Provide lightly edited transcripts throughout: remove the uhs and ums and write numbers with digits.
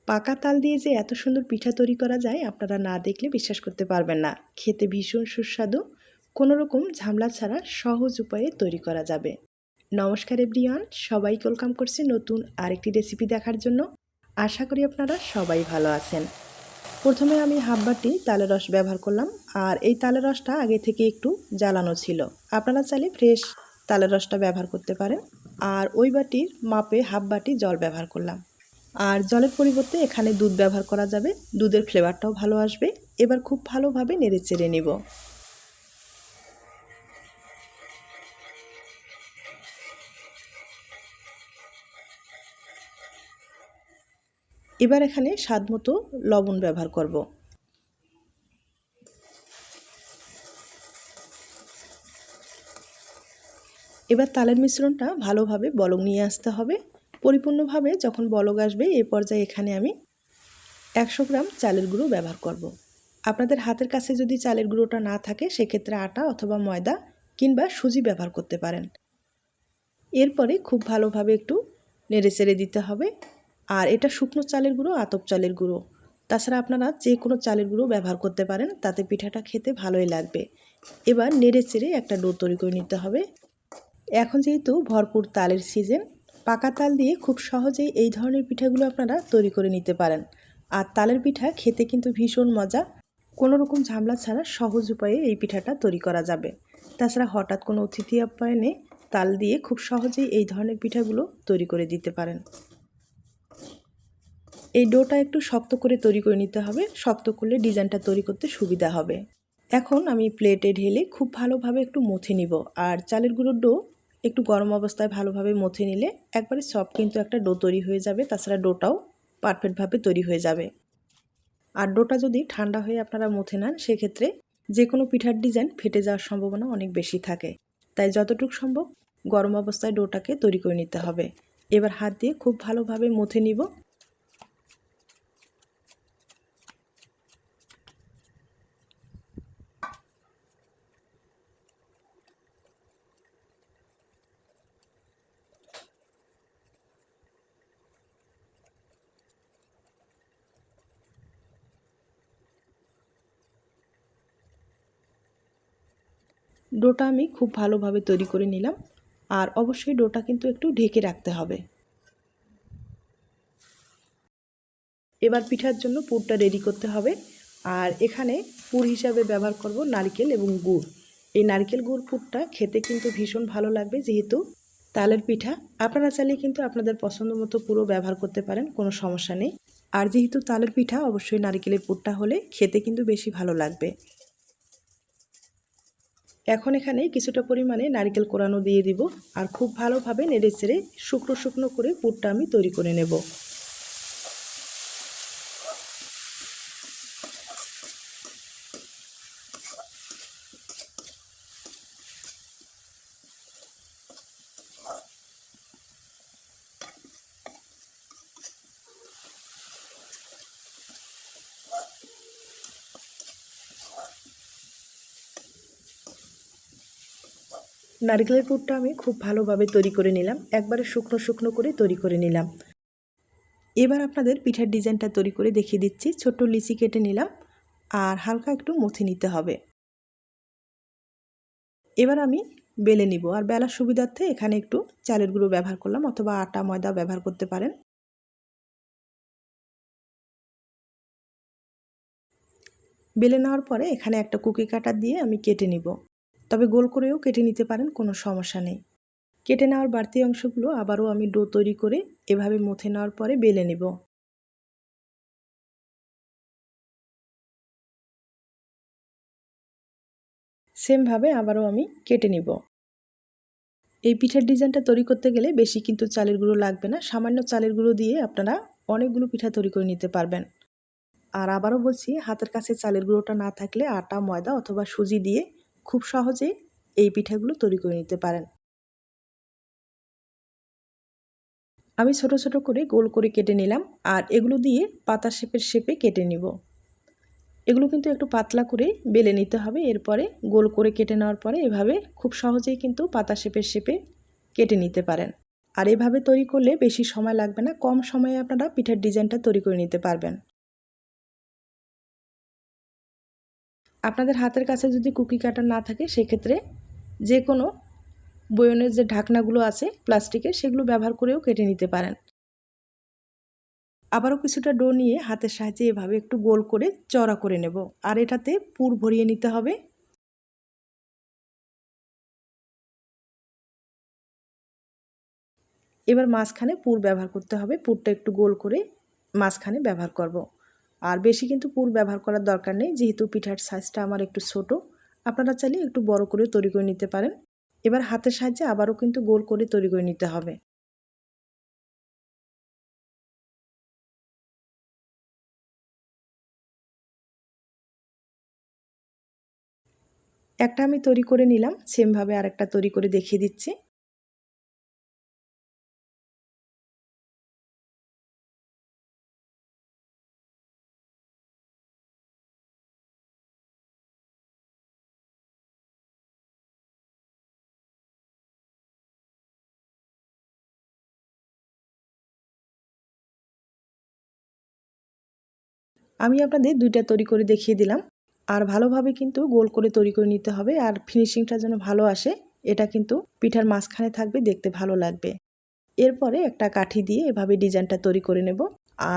পাকা তাল দিয়ে যে এত সুন্দর পিঠা তৈরি করা যায় আপনারা না দেখলে বিশ্বাস করতে পারবেন না। খেতে ভীষণ সুস্বাদু, কোনো রকম ঝামেলা ছাড়া সহজ উপায়ে তৈরি করা যাবে। নমস্কার এভরিওয়ান, সবাইকে ওয়েলকাম করছি নতুন আরেকটি রেসিপি দেখার জন্য। আশা করি আপনারা সবাই ভালো আছেন। প্রথমে আমি হাফ বাটি তালের রস ব্যবহার করলাম, আর এই তালের রসটা আগে থেকে একটু জ্বালানো ছিল। আপনারা চাইলে ফ্রেশ তালের রসটা ব্যবহার করতে পারেন। আর ওই বাটির মাপে হাফ বাটি জল ব্যবহার করলাম। আর জলের পরিবর্তে এখানে দুধ ব্যবহার করা যাবে, দুধের ফ্লেভারটাও ভালো আসবে। এবার খুব ভালোভাবে নেড়ে চেড়ে নেব। এবার এখানে স্বাদমতো লবণ ব্যবহার করব। এবার তালের মিশ্রণটা ভালোভাবে বলক নিয়ে আসতে হবে। পরিপূর্ণভাবে যখন বলক আসবে এই পর্যায়ে এখানে আমি 100 গ্রাম চালের গুঁড়ো ব্যবহার করব। আপনাদের হাতের কাছে যদি চালের গুঁড়োটা না থাকে সেক্ষেত্রে আটা অথবা ময়দা কিংবা সুজি ব্যবহার করতে পারেন। এরপরে খুব ভালোভাবে একটু নেড়ে চেড়ে দিতে হবে। আর এটা শুকনো চালের গুঁড়ো, আতপ চালের গুঁড়ো, তাছাড়া আপনারা যে কোনো চালের গুঁড়ো ব্যবহার করতে পারেন, তাতে পিঠাটা খেতে ভালোই লাগবে। এবার নেড়ে চেড়ে একটা ডো তৈরি করে নিতে হবে। এখন যেহেতু ভরপুর তালের সিজন, পাকা তাল দিয়ে খুব সহজেই এই ধরনের পিঠাগুলো আপনারা তৈরি করে নিতে পারেন। আর তালের পিঠা খেতে কিন্তু ভীষণ মজা, কোনো রকম ঝামেলা ছাড়া সহজ উপায়ে এই পিঠাটা তৈরি করা যাবে। তাছাড়া হঠাৎ কোনো অতিথি আপ্যায়নে তাল দিয়ে খুব সহজেই এই ধরনের পিঠাগুলো তৈরি করে দিতে পারেন। এই ডোটা একটু শক্ত করে তৈরি করে নিতে হবে, শক্ত করলে ডিজাইনটা তৈরি করতে সুবিধা হবে। এখন আমি প্লেটে ঢেলে খুব ভালোভাবে একটু মথে নিব। আর চালের গুঁড়োর ডো একটু গরম অবস্থায় ভালোভাবে মথে নিলে একবারে সফট কিন্তু একটা ডো তৈরি হয়ে যাবে। তাছাড়া ডোটাও পারফেক্টভাবে তৈরি হয়ে যাবে। আর ডোটা যদি ঠান্ডা হয়ে আপনারা মথে নেন সেক্ষেত্রে যে কোনো পিঠার ডিজাইন ফেটে যাওয়ার সম্ভাবনা অনেক বেশি থাকে। তাই যতটুকু সম্ভব গরম অবস্থায় ডোটাকে তৈরি করে নিতে হবে। এবার হাত দিয়ে খুব ভালোভাবে মথে নিব। ডোটা আমি খুব ভালোভাবে তৈরি করে নিলাম। আর অবশ্যই ডোটা কিন্তু একটু ঢেকে রাখতে হবে। এবার পিঠার জন্য পুরটা রেডি করতে হবে। আর এখানে পুর হিসাবে ব্যবহার করব নারকেল এবং গুড়। এই নারকেল গুড় পুরটা খেতে কিন্তু ভীষণ ভালো লাগবে, যেহেতু তালের পিঠা। আপনারা চাইলে কিন্তু আপনাদের পছন্দ মতো পুরো ব্যবহার করতে পারেন, কোনো সমস্যা নেই। আর যেহেতু তালের পিঠা অবশ্যই নারকেলের পুরটা হলে খেতে কিন্তু বেশি ভালো লাগবে। এখন এখানে কিছুটা পরিমাণে নারকেল কোরানো দিয়ে দিব। আর খুব ভালোভাবে নেড়ে চেড়ে শুকনো শুকনো করে পুরটা আমি তৈরি করে নেব। নারকেলের পুরটা আমি খুব ভালোভাবে তৈরি করে নিলাম, একবারে শুকনো শুকনো করে তৈরি করে নিলাম। এবার আপনাদের পিঠার ডিজাইনটা তৈরি করে দেখিয়ে দিচ্ছি। ছোট্ট লিচি কেটে নিলাম আর হালকা একটু মথে নিতে হবে। এবার আমি বেলে নিব। আর বেলার সুবিধার্থে এখানে একটু চালের গুঁড়ো ব্যবহার করলাম, অথবা আটা ময়দা ব্যবহার করতে পারেন। বেলে নেওয়ার পরে এখানে একটা কুকি কাটার দিয়ে আমি কেটে নিব। তবে গোল করেও কেটে নিতে পারেন, কোনো সমস্যা নেই। কেটে নেওয়ার বাড়তি অংশগুলো আবারও আমি ডো তৈরি করে এভাবে মথে নেওয়ার পরে বেলে নেব। সেমভাবে আবারও আমি কেটে নিব। এই পিঠার ডিজাইনটা তৈরি করতে গেলে বেশি কিন্তু চালের গুঁড়ো লাগবে না, সামান্য চালের গুঁড়ো দিয়ে আপনারা অনেকগুলো পিঠা তৈরি করে নিতে পারবেন। আর আবারও বলছি, হাতের কাছে চালের গুঁড়োটা না থাকলে আটা ময়দা অথবা সুজি দিয়ে খুব সহজে এই পিঠাগুলো তৈরি করে নিতে পারেন। আমি ছোট ছোট করে গোল করে কেটে নিলাম। আর এগুলো দিয়ে পাতা শেপে কেটে নিব। এগুলো কিন্তু একটু পাতলা করে বেলে নিতে হবে। এরপরে গোল করে কেটে নেওয়ার পরে এভাবে খুব সহজেই কিন্তু পাতা শেপে কেটে নিতে পারেন। আর এভাবে তৈরি করলে বেশি সময় লাগবে না, কম সময়ে আপনারা পিঠার ডিজাইনটা তৈরি করে নিতে পারবেন। আপনাদের হাতের কাছে যদি কুকি কাটার না থাকে সেক্ষেত্রে যে কোনো বয়নের যে ঢাকনাগুলো আছে প্লাস্টিকের সেগুলো ব্যবহার করেও কেটে নিতে পারেন। আবারও কিছুটা ডো নিয়ে হাতের সাহায্যে এভাবে একটু গোল করে চওড়া করে নেব, আর এটাতে পুর ভরিয়ে নিতে হবে। এবার মাঝখানে পুর ব্যবহার করতে হবে, পুরটা একটু গোল করে মাঝখানে ব্যবহার করব। আর বেশি কিন্তু পুর ব্যবহার করার দরকার নেই, যেহেতু পিঠার সাইজটা আমার একটু ছোট, আপনারা চাইলে একটু বড় করে তৈরি করে নিতে পারেন। এবার হাতের সাহায্যে আবারও কিন্তু গোল করে তৈরি করে নিতে হবে। একটা আমি তৈরি করে নিলাম, সেমভাবে আরেকটা তৈরি করে দেখিয়ে দিচ্ছি। আমি আপনাদের দুইটা তৈরি করে দেখিয়ে দিলাম। আর ভালোভাবে কিন্তু গোল করে তৈরি করে নিতে হবে, আর ফিনিশিংটা যেন ভালো আসে, এটা কিন্তু পিঠার মাঝখানে থাকবে, দেখতে ভালো লাগবে। এরপরে একটা কাঠি দিয়ে এভাবে ডিজাইনটা তৈরি করে নেব।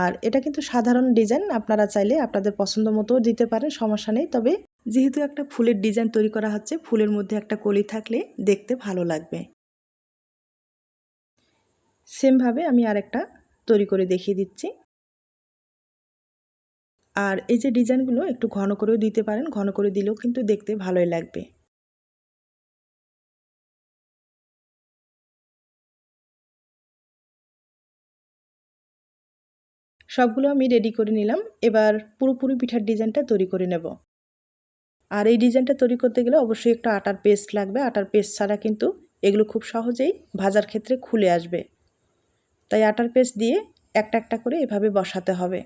আর এটা কিন্তু সাধারণ ডিজাইন, আপনারা চাইলে আপনাদের পছন্দ মতো দিতে পারেন, সমস্যা নেই। তবে যেহেতু একটা ফুলের ডিজাইন তৈরি করা হচ্ছে, ফুলের মধ্যে একটা কলি থাকলে দেখতে ভালো লাগবে। সেমভাবে আমি আরেকটা তৈরি করে দেখিয়ে দিচ্ছি। আর এই যে ডিজাইনগুলো একটু ঘন করেও দিতে পারেন, ঘন করে দিলেও কিন্তু দেখতে ভালোই লাগবে। সবগুলো আমি রেডি করে নিলাম। এবার পুরোপুরি পিঠার ডিজাইনটা তৈরি করে নেব। আর এই ডিজাইনটা তৈরি করতে গেলে অবশ্যই একটা আটার পেস্ট লাগবে। আটার পেস্ট ছাড়া কিন্তু এগুলো খুব সহজেই ভাজার ক্ষেত্রে খুলে আসবে। তাই আটার পেস্ট দিয়ে একটা একটা করে এভাবে বসাতে হবে।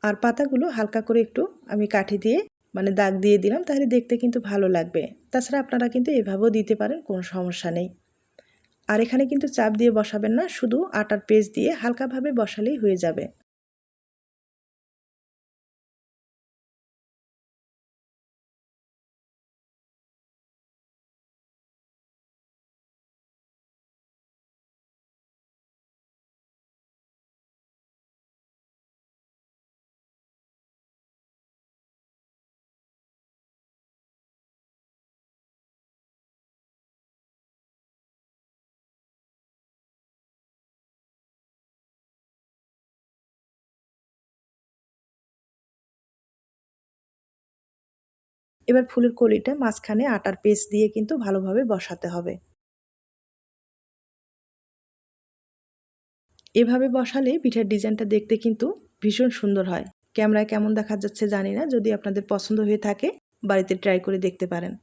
আর পাতাগুলো হালকা করে একটু আমি কাঠি দিয়ে দাগ দিয়ে দিলাম, তাহলে দেখতে কিন্তু ভালো লাগবে। তাছাড়া আপনারা কিন্তু এভাবেও দিতে পারেন, কোনো সমস্যা নেই। আর এখানে কিন্তু চাপ দিয়ে বসাবেন না, শুধু আটার পেস্ট দিয়ে হালকাভাবে বসালেই হয়ে যাবে। এবার ফুলের কলিটা মাঝখানে আটার পেস্ট দিয়ে কিন্তু ভালোভাবে বসাতে হবে। এভাবে বসালে পিঠার ডিজাইনটা দেখতে কিন্তু ভীষণ সুন্দর হয়। ক্যামেরায় কেমন দেখা যাচ্ছে জানি না, যদি আপনাদের পছন্দ হয়ে থাকে বাড়িতে ট্রাই করে দেখতে পারেন।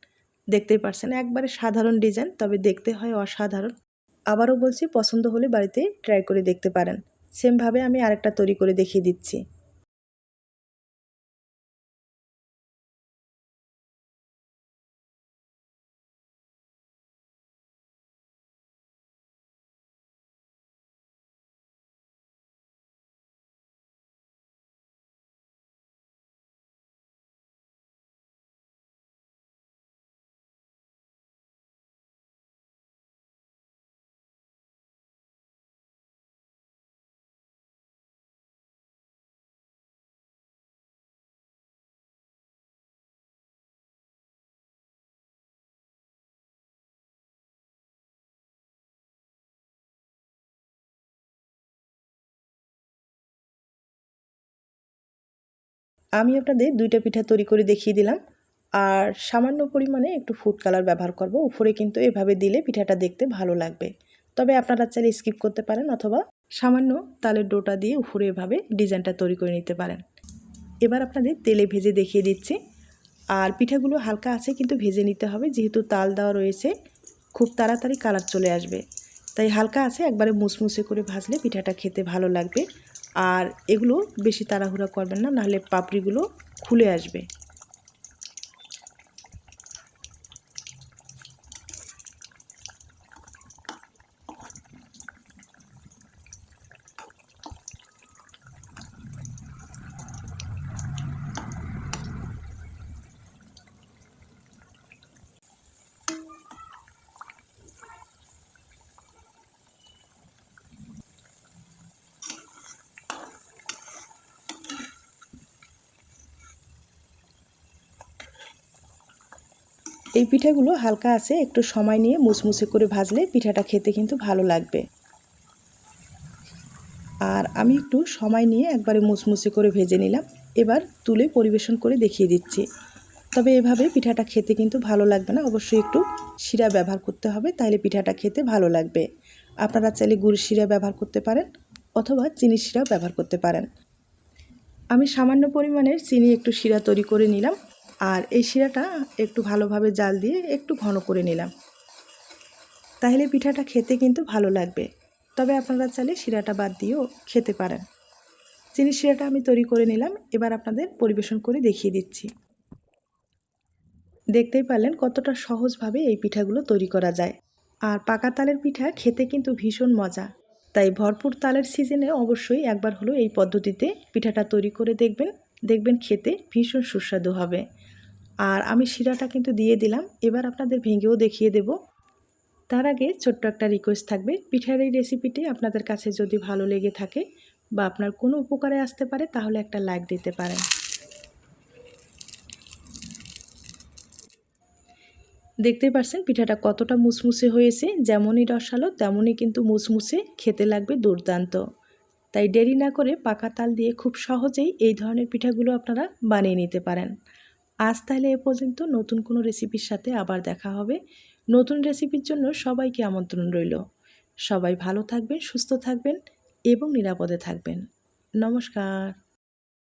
দেখতেই পারছেন একবারে সাধারণ ডিজাইন, তবে দেখতে হয় অসাধারণ। আবারও বলছি, পছন্দ হলে বাড়িতে ট্রাই করে দেখতে পারেন। সেমভাবে আমি আরেকটা তৈরি করে দেখিয়ে দিচ্ছি। আমি আপনাদের দুইটা পিঠা তৈরি করে দেখিয়ে দিলাম। আর সামান্য পরিমাণে একটু ফুড কালার ব্যবহার করব উপরে, কিন্তু এভাবে দিলে পিঠাটা দেখতে ভালো লাগবে। তবে আপনারা চাইলে স্কিপ করতে পারেন, অথবা সামান্য তালের ডোটা দিয়ে উপরে এভাবে ডিজাইনটা তৈরি করে নিতে পারেন। এবার আপনাদের তেলে ভেজে দেখিয়ে দিচ্ছি। আর পিঠাগুলো হালকা আছে কিন্তু ভেজে নিতে হবে, যেহেতু তাল দেওয়া রয়েছে, খুব তাড়াতাড়ি কালার চলে আসবে। তাই হালকা আছে একবারে মুসমুসে করে ভাজলে পিঠাটা খেতে ভালো লাগবে। আর এগুলো বেশি তাড়াহুড়া করবেন না, নাহলে পাপড়িগুলো খুলে আসবে। এই পিঠাগুলো হালকা আছে একটু সময় নিয়ে মুচমুচে করে ভাজলে পিঠাটা খেতে কিন্তু ভালো লাগবে। আর আমি একটু সময় নিয়ে একবারে মুচমুচে করে ভেজে নিলাম। এবার তুলে পরিবেশন করে দেখিয়ে দিচ্ছি। তবে এভাবে পিঠাটা খেতে কিন্তু ভালো লাগবে না, অবশ্যই একটু শিরা ব্যবহার করতে হবে, তাইলে পিঠাটা খেতে ভালো লাগবে। আপনারা চাইলে গুড় শিরা ব্যবহার করতে পারেন অথবা চিনি শিরাও ব্যবহার করতে পারেন। আমি সামান্য পরিমাণের চিনি একটু শিরা তৈরি করে নিলাম, আর এই শিরাটা একটু ভালোভাবে জাল দিয়ে একটু ঘন করে নিলাম, তাহলে পিঠাটা খেতে কিন্তু ভালো লাগবে। তবে আপনারা চাইলে শিরাটা বাদ দিয়েও খেতে পারেন। চিনি শিরাটা আমি তৈরি করে নিলাম, এবার আপনাদের পরিবেশন করে দেখিয়ে দিচ্ছি। দেখতেই পারলেন কতটা সহজভাবে এই পিঠাগুলো তৈরি করা যায়। আর পাকা তালের পিঠা খেতে কিন্তু ভীষণ মজা, তাই ভরপুর তালের সিজনে অবশ্যই একবার হলো এই পদ্ধতিতে পিঠাটা তৈরি করে দেখবেন, দেখবেন খেতে ভীষণ সুস্বাদু হবে। আর আমি শিরাটা কিন্তু দিয়ে দিলাম, এবার আপনাদের ভেঙেও দেখিয়ে দেব। তার আগে ছোট্ট একটা রিকোয়েস্ট থাকবে, পিঠার এই রেসিপিটি আপনাদের কাছে যদি ভালো লেগে থাকে বা আপনার কোনো উপকারে আসতে পারে তাহলে একটা লাইক দিতে পারেন। দেখতেই পাচ্ছেন পিঠাটা কতটা মুচমুচে হয়েছে, যেমনই রসালো তেমনই কিন্তু মুচমুচে, খেতে লাগবে দুর্দান্ত। তাই দেরি না করে পাকা তাল দিয়ে খুব সহজেই এই ধরনের পিঠাগুলো আপনারা বানিয়ে নিতে পারেন। আজ তাহলে এ পর্যন্ত, নতুন কোনো রেসিপির সাথে আবার দেখা হবে। নতুন রেসিপির জন্য সবাইকে আমন্ত্রণ রইল। সবাই ভালো থাকবেন, সুস্থ থাকবেন এবং নিরাপদে থাকবেন। নমস্কার।